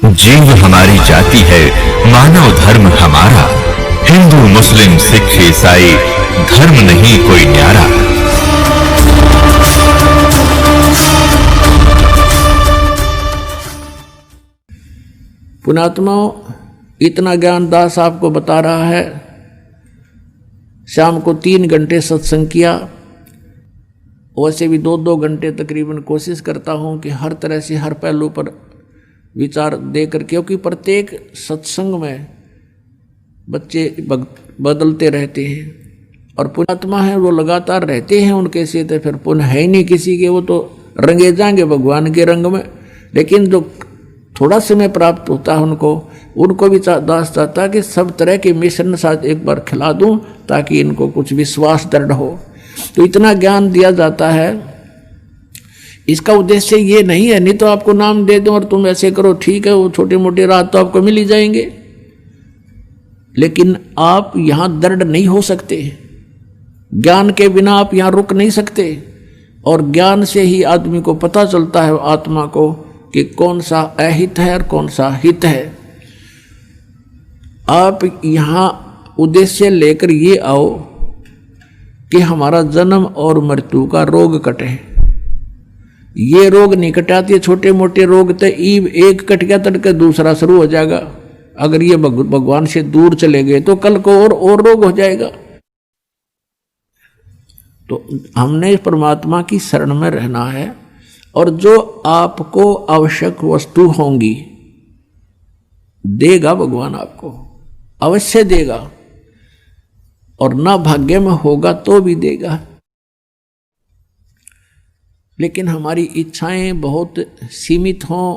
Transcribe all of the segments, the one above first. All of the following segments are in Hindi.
जीव हमारी जाति है, मानव धर्म हमारा। हिंदू मुस्लिम सिख ईसाई धर्म नहीं कोई न्यारा। पुण्यात्मा, इतना ज्ञान दास आपको बता रहा है। शाम को 3 घंटे सत्संग किया, वैसे भी 2-2 घंटे तकरीबन कोशिश करता हूं कि हर तरह से हर पहलू पर विचार देकर, क्योंकि प्रत्येक सत्संग में बच्चे बदलते रहते हैं और पुण्यात्मा है वो लगातार रहते हैं उनके से, तो फिर पुण्य है ही नहीं किसी के, वो तो रंगे जाएंगे भगवान के रंग में। लेकिन जो थोड़ा समय प्राप्त होता है उनको भी दास चाहता कि सब तरह के मिश्रण साथ एक बार खिला दूं ताकि इनको कुछ विश्वास दृढ़ हो। तो इतना ज्ञान दिया जाता है। इसका उद्देश्य ये नहीं है, नहीं तो आपको नाम दे दूं और तुम ऐसे करो, ठीक है, वो छोटे मोटे राह तो आपको मिल ही जाएंगे, लेकिन आप यहां दृढ़ नहीं हो सकते। ज्ञान के बिना आप यहां रुक नहीं सकते, और ज्ञान से ही आदमी को पता चलता है आत्मा को कि कौन सा अहित है और कौन सा हित है। आप यहां उद्देश्य लेकर ये आओ कि हमारा जन्म और मृत्यु का रोग कटे। ये रोग नहीं कटाती, छोटे मोटे रोग तो एक कट गया तड़के दूसरा शुरू हो जाएगा। अगर ये भगवान से दूर चले गए तो कल को और रोग हो जाएगा। तो हमने परमात्मा की शरण में रहना है, और जो आपको आवश्यक वस्तु होंगी देगा भगवान, आपको अवश्य देगा, और ना भाग्य में होगा तो भी देगा। लेकिन हमारी इच्छाएं बहुत सीमित हों।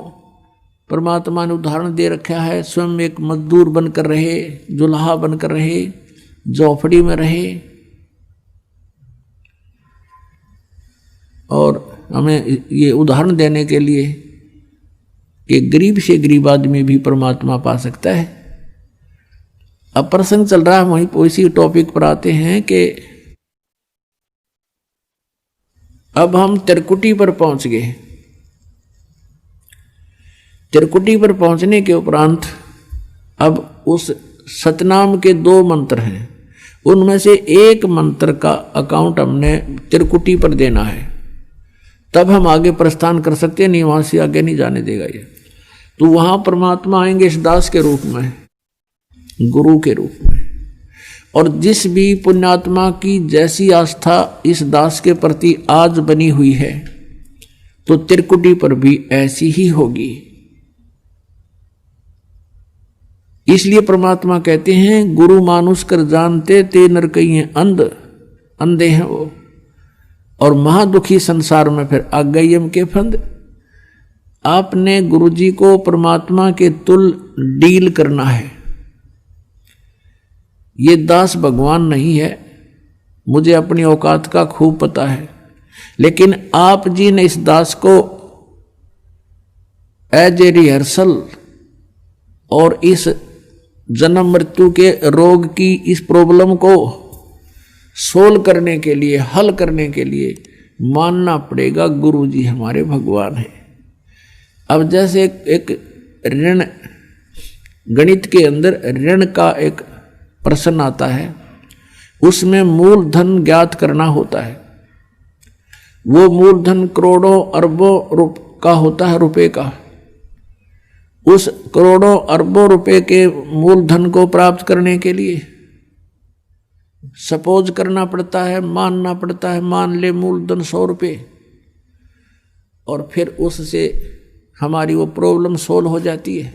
परमात्मा ने उदाहरण दे रखा है, स्वयं एक मजदूर बनकर रहे, जुल्हा बनकर रहे, झोपड़ी में रहे, और हमें ये उदाहरण देने के लिए कि गरीब से गरीब आदमी भी परमात्मा पा सकता है। अब प्रसंग चल रहा है, वहीं उसी टॉपिक पर आते हैं कि अब हम त्रिकुटी पर पहुंच गए। त्रिकुटी पर पहुंचने के उपरांत अब उस सतनाम के 2 मंत्र हैं, उनमें से एक मंत्र का अकाउंट हमने त्रिकुटी पर देना है, तब हम आगे प्रस्थान कर सकते हैं, नहीं वहां से आगे नहीं जाने देगा ये। तो वहां परमात्मा आएंगे इस दास के रूप में, गुरु के रूप में, और जिस भी पुण्यात्मा की जैसी आस्था इस दास के प्रति आज बनी हुई है, तो त्रिकुटी पर भी ऐसी ही होगी। इसलिए परमात्मा कहते हैं, गुरु मानुष कर जानते ते नर कई अंधे हैं वो, और महादुखी संसार में फिर आ गई यम के फंद। आपने गुरुजी को परमात्मा के तुल डील करना है। ये दास भगवान नहीं है, मुझे अपनी औकात का खूब पता है, लेकिन आप जी ने इस दास को एज ए रिहर्सल और इस जन्म मृत्यु के रोग की इस प्रॉब्लम को सोल्व करने के लिए, हल करने के लिए मानना पड़ेगा गुरु जी हमारे भगवान हैं। अब जैसे एक ऋण, गणित के अंदर ऋण का एक प्रश्न आता है, उसमें मूलधन ज्ञात करना होता है। वो मूलधन करोड़ों अरबों का होता है, रुपए का। उस करोड़ों अरबों रुपए के मूलधन को प्राप्त करने के लिए सपोज करना पड़ता है, मानना पड़ता है, मान ले मूलधन 100 रुपये, और फिर उससे हमारी वो प्रॉब्लम सोल्व हो जाती है।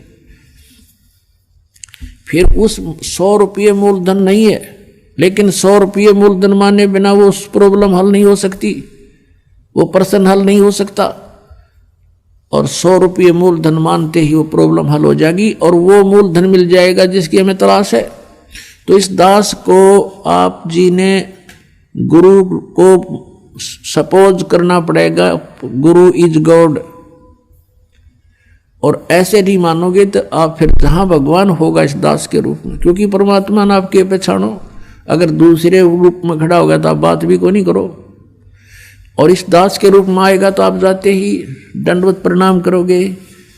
फिर उस 100 रुपये मूलधन नहीं है, लेकिन 100 रुपये मूलधन माने बिना वो उस प्रॉब्लम हल नहीं हो सकती, वो प्रश्न हल नहीं हो सकता, और 100 रुपये मूलधन मानते ही वो प्रॉब्लम हल हो जाएगी, और वो मूलधन मिल जाएगा जिसकी हमें तलाश है। तो इस दास को आप जी ने गुरु को सपोज करना पड़ेगा, गुरु इज गॉड, और ऐसे नहीं मानोगे तो आप फिर जहां भगवान होगा इस दास के रूप में, क्योंकि परमात्मा ने आपके पहचानो। अगर दूसरे रूप में खड़ा होगा तो आप बात भी को नहीं करो, और इस दास के रूप में आएगा तो आप जाते ही दंडवत प्रणाम करोगे,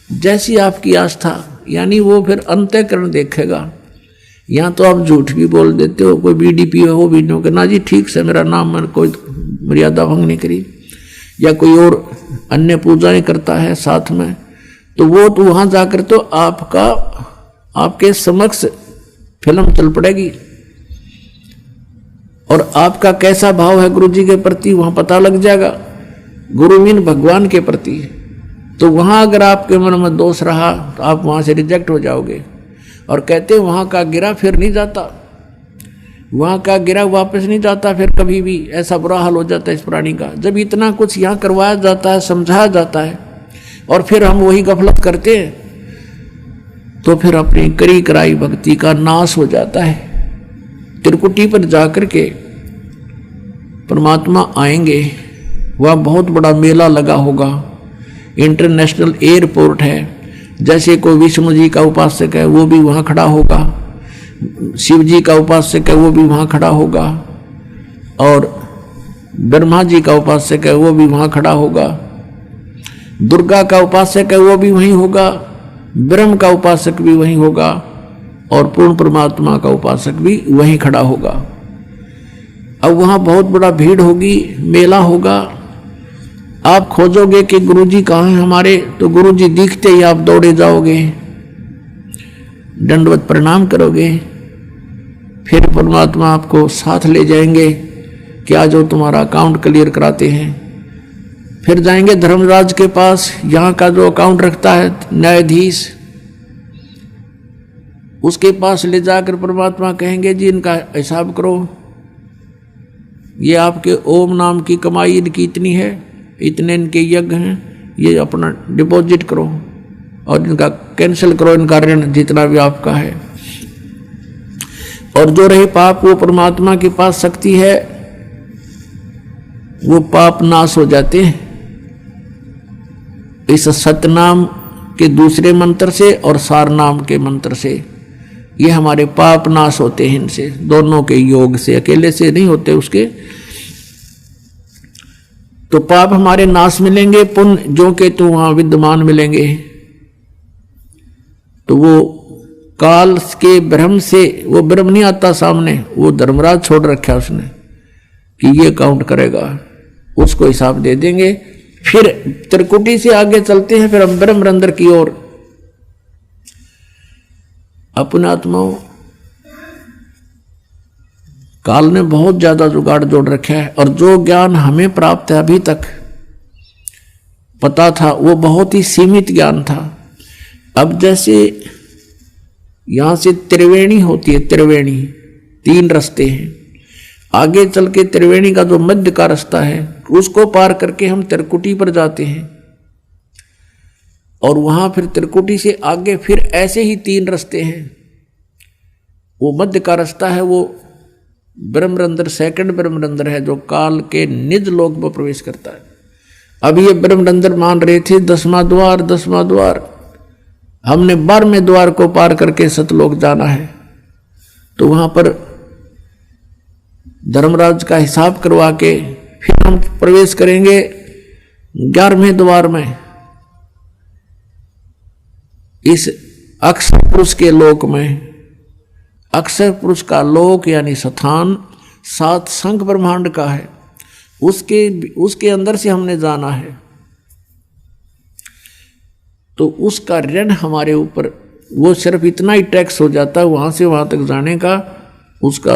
जैसी आपकी आस्था, यानी वो फिर अंतःकरण देखेगा। यहाँ तो आप झूठ भी बोल देते हो, कोई बीडीपी है वो भी नहीं होगा ना जी, ठीक से मेरा नाम, मैंने कोई मर्यादा भंग नहीं करी, या कोई और अन्य पूजाएं करता है साथ में, तो वो तो वहां जाकर तो आपके समक्ष फिल्म चल पड़ेगी, और आपका कैसा भाव है गुरु जी के प्रति वहां पता लग जाएगा। गुरु मीन भगवान के प्रति। तो वहां अगर आपके मन में दोष रहा तो आप वहां से रिजेक्ट हो जाओगे। और कहते वहां का गिरा फिर नहीं जाता, वहां का गिरा वापस नहीं जाता फिर कभी भी। ऐसा बुरा हाल हो जाता है इस प्राणी का। जब इतना कुछ यहाँ करवाया जाता है, समझाया जाता है, और फिर हम वही गफलत करते हैं, तो फिर अपनी करी कराई भक्ति का नाश हो जाता है। त्रिकुटी पर जाकर के परमात्मा आएंगे, वह बहुत बड़ा मेला लगा होगा, इंटरनेशनल एयरपोर्ट है। जैसे कोई विष्णु जी का उपासक है वो भी वहाँ खड़ा होगा, शिव जी का उपासक है वो भी वहाँ खड़ा होगा, और ब्रह्मा जी का उपासक है वो भी वहाँ खड़ा होगा, दुर्गा का उपासक है वो भी वहीं होगा, ब्रह्म का उपासक भी वहीं होगा, और पूर्ण परमात्मा का उपासक भी वहीं खड़ा होगा। अब वहाँ बहुत बड़ा भीड़ होगी, मेला होगा। आप खोजोगे कि गुरुजी कहाँ हैं हमारे, तो गुरुजी दिखते ही आप दौड़े जाओगे, दंडवत प्रणाम करोगे, फिर परमात्मा आपको साथ ले जाएंगे कि आज वो तुम्हारा अकाउंट क्लियर कराते हैं। फिर जाएंगे धर्मराज के पास, यहाँ का जो अकाउंट रखता है न्यायाधीश, उसके पास ले जाकर परमात्मा कहेंगे जी इनका हिसाब करो, ये आपके ओम नाम की कमाई इनकी इतनी है, इतने इनके यज्ञ हैं, ये अपना डिपॉजिट करो और इनका कैंसिल करो, इनका ऋण जितना भी आपका है। और जो रहे पाप, वो परमात्मा के पास शक्ति है, वो पाप नाश हो जाते हैं इस सतनाम के दूसरे मंत्र से और सार नाम के मंत्र से। ये हमारे पाप नाश होते हैं इनसे, दोनों के योग से, अकेले से नहीं होते उसके। तो पाप हमारे नाश मिलेंगे, पुण्य जो के तो वहां विद्यमान मिलेंगे। तो वो काल के भ्रम से, वो भ्रम नहीं आता सामने, वो धर्मराज छोड़ रखा उसने कि ये काउंट करेगा, उसको हिसाब दे देंगे। फिर त्रिकुटी से आगे चलते हैं, फिर हम ब्रह्म रंध्र की ओर। अपने आत्माओं, काल ने बहुत ज्यादा जुगाड़ जोड़ रखा है, और जो ज्ञान हमें प्राप्त है अभी तक पता था, वो बहुत ही सीमित ज्ञान था। अब जैसे यहां से त्रिवेणी होती है, त्रिवेणी 3 रास्ते हैं, आगे चल के त्रिवेणी का जो मध्य का रास्ता है उसको पार करके हम त्रिकुटी पर जाते हैं, और वहां फिर त्रिकुटी से आगे फिर ऐसे ही 3 रास्ते हैं। वो मध्य का रास्ता है, वो ब्रह्मरंध्र, सेकंड ब्रह्मरंध्र है, जो काल के निज लोक में प्रवेश करता है। अब ये ब्रह्मरंध्र मान रहे थे 10वां द्वार, 10वां द्वार, हमने 12वें द्वार को पार करके सतलोक जाना है। तो वहां पर धर्मराज का हिसाब करवा के फिर हम प्रवेश करेंगे 11वें द्वार में, इस अक्षर पुरुष के लोक में। अक्षर पुरुष का लोक यानी स्थान 7 संख ब्रह्मांड का है, उसके अंदर से हमने जाना है। तो उसका ऋण हमारे ऊपर, वो सिर्फ इतना ही टैक्स हो जाता है, वहां से वहां तक जाने का उसका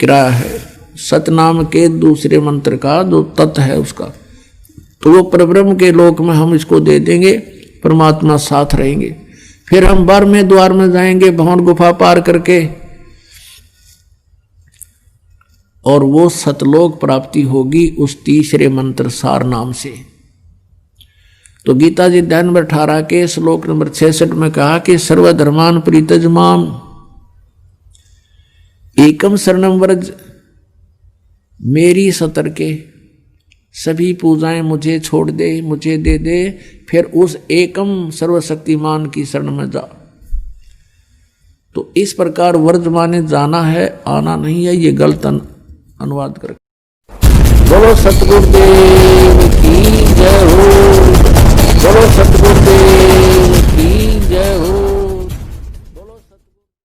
किराया है, सतनाम के दूसरे मंत्र का जो तत्व है उसका। तो वो परब्रह्म के लोक में हम इसको दे देंगे, परमात्मा साथ रहेंगे। फिर हम 12वें द्वार में जाएंगे, भवन गुफा पार करके, और वो सतलोक प्राप्ति होगी उस तीसरे मंत्र सार नाम से। तो गीता जी अध्याय नंबर 18 के श्लोक नंबर 66 में कहा कि सर्वधर्मान परित्यज माम एकम शरणम व्रज, मेरी सतर्के, सभी पूजाएं मुझे छोड़ दे, मुझे दे दे, फिर उस एकम सर्वशक्तिमान की शरण में जा। तो इस प्रकार व्रज माने जाना है, आना नहीं है, ये गलत अनुवाद कर। बोलो सतगुरुदेव की जय हो। बोलो सतगुरुदेव